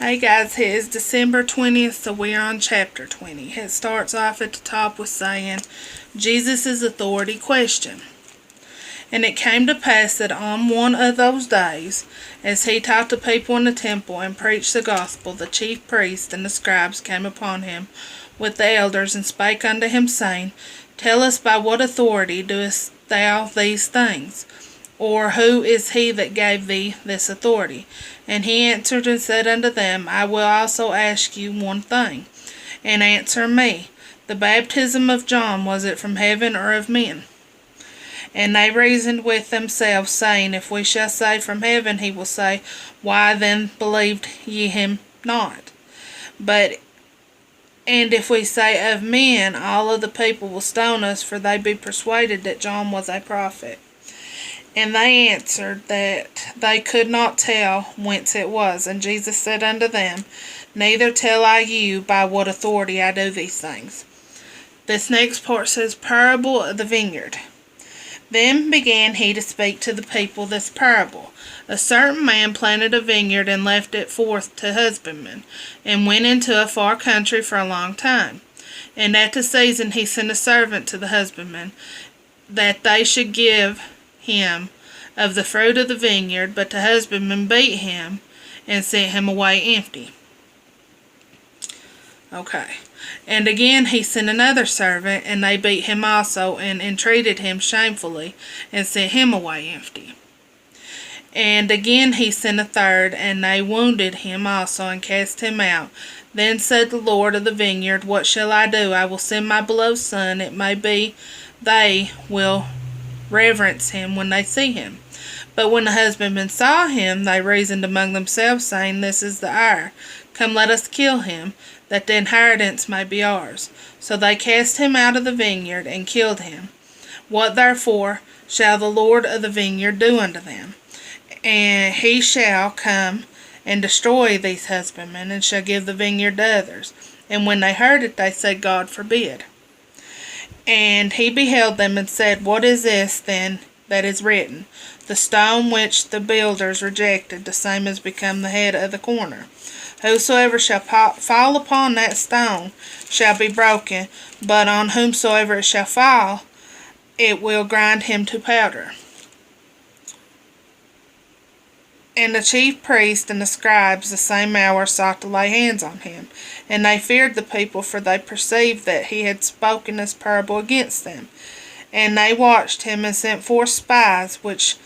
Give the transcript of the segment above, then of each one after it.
Hey guys, it is December 20th, so we are on chapter 20. It starts off at the top with saying, Jesus' authority question. And it came to pass that on one of those days, as he taught the people in the temple and preached the gospel, the chief priests and the scribes came upon him with the elders and spake unto him, saying, Tell us, by what authority doest thou these things? Or who is he that gave thee this authority? And he answered and said unto them, I will also ask you one thing, and answer me. The baptism of John, was it from heaven or of men? And they reasoned with themselves, saying, If we shall say from heaven, he will say, Why then believed ye him not? And if we say of men, all of the people will stone us, for they be persuaded that John was a prophet. And they answered that they could not tell whence it was. And Jesus said unto them, Neither tell I you by what authority I do these things. This next part says, Parable of the vineyard. Then began he to speak to the people this parable. A certain man planted a vineyard and left it forth to husbandmen, and went into a far country for a long time. And at the season he sent a servant to the husbandmen, that they should give him of the fruit of the vineyard, but the husbandman beat him and sent him away empty. Okay. And again he sent another servant, and they beat him also, and entreated him shamefully, and sent him away empty. And again he sent a third, and they wounded him also, and cast him out. Then said the Lord of the vineyard, What shall I do? I will send my beloved son. It may be they will reverence him when they see him. But when the husbandmen saw him, they reasoned among themselves, saying, This is the hour. Come, let us kill him, that the inheritance may be ours. So they cast him out of the vineyard, and killed him. What therefore shall the Lord of the vineyard do unto them? And he shall come and destroy these husbandmen, and shall give the vineyard to others. And when they heard it, they said, God forbid. And he beheld them, and said, What is this then that is written? The stone which the builders rejected, the same has become the head of the corner. Whosoever shall fall upon that stone shall be broken, but on whomsoever it shall fall, it will grind him to powder. And the chief priests and the scribes the same hour sought to lay hands on him. And they feared the people, for they perceived that he had spoken this parable against them. And they watched him, and sent forth spies, which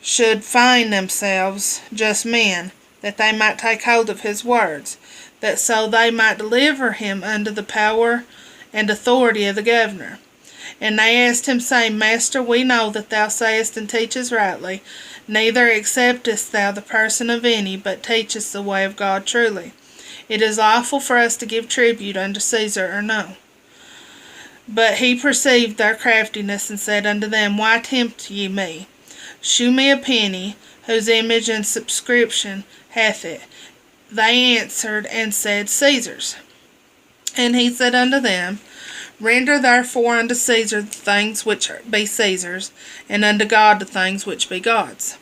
should find themselves just men, that they might take hold of his words, that so they might deliver him unto the power and authority of the governor. And they asked him, saying, Master, we know that thou sayest and teachest rightly, neither acceptest thou the person of any, but teachest the way of God truly. It is lawful for us to give tribute unto Caesar, or no? But he perceived their craftiness, and said unto them, Why tempt ye me? Shew me a penny, whose image and subscription hath it. They answered and said, Caesar's. And he said unto them, Render therefore unto Caesar the things which be Caesar's, and unto God the things which be God's.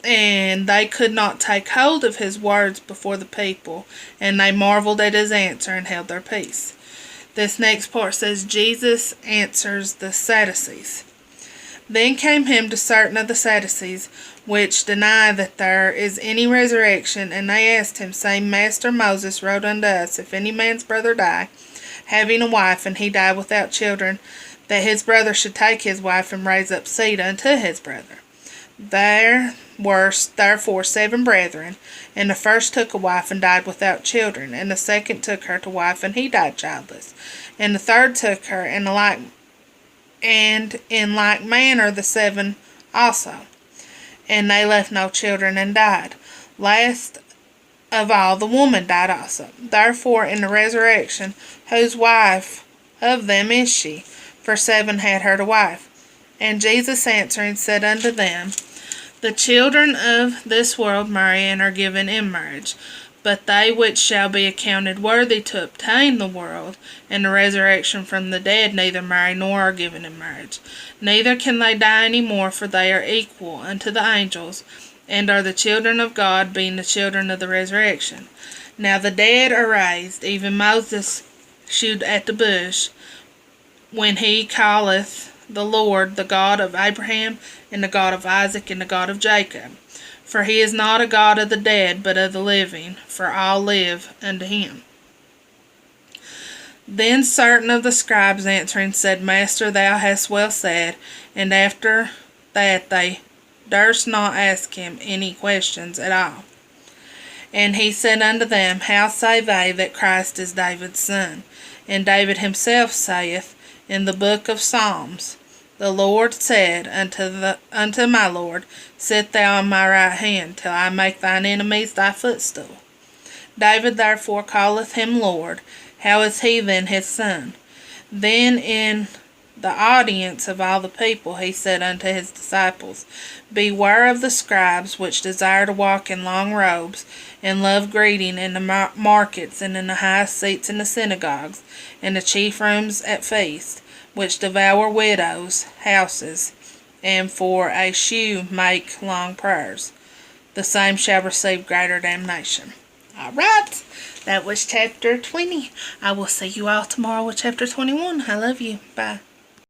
And they could not take hold of his words before the people, and they marveled at his answer, and held their peace. This next part says, Jesus answers the Sadducees. Then came him to certain of the Sadducees, which deny that there is any resurrection, and they asked him, saying, Master, Moses wrote unto us, If any man's brother die, having a wife, and he die without children, that his brother should take his wife, and raise up seed unto his brother. There were therefore 7 brethren, and the first took a wife, and died without children, and the second took her to wife, and he died childless, and the third took her, and in like manner the 7 also. And they left no children, and died. Last of all the woman died also. Therefore in the resurrection, whose wife of them is she? For 7 had her to wife. And Jesus answering said unto them, The children of this world marry, and are given in marriage. But they which shall be accounted worthy to obtain the world and the resurrection from the dead neither marry nor are given in marriage. Neither can they die any more, for they are equal unto the angels, and are the children of God, being the children of the resurrection. Now the dead are raised, even Moses shewed at the bush, when he calleth the Lord the God of Abraham, and the God of Isaac, and the God of Jacob. For he is not a God of the dead, but of the living, for all live unto him. Then certain of the scribes answering said, Master, thou hast well said. And after that they durst not ask him any questions at all. And he said unto them, How say they that Christ is David's son? And David himself saith in the book of Psalms, The Lord said unto my Lord, Sit thou on my right hand, till I make thine enemies thy footstool. David therefore calleth him Lord. How is he then his son? Then in the audience of all the people he said unto his disciples, Beware of the scribes which desire to walk in long robes, and love greeting in the markets, and in the highest seats in the synagogues, and the chief rooms at feasts, which devour widows' houses, and for a shew make long prayers. The same shall receive greater damnation. Alright, that was chapter 20. I will see you all tomorrow with chapter 21. I love you. Bye.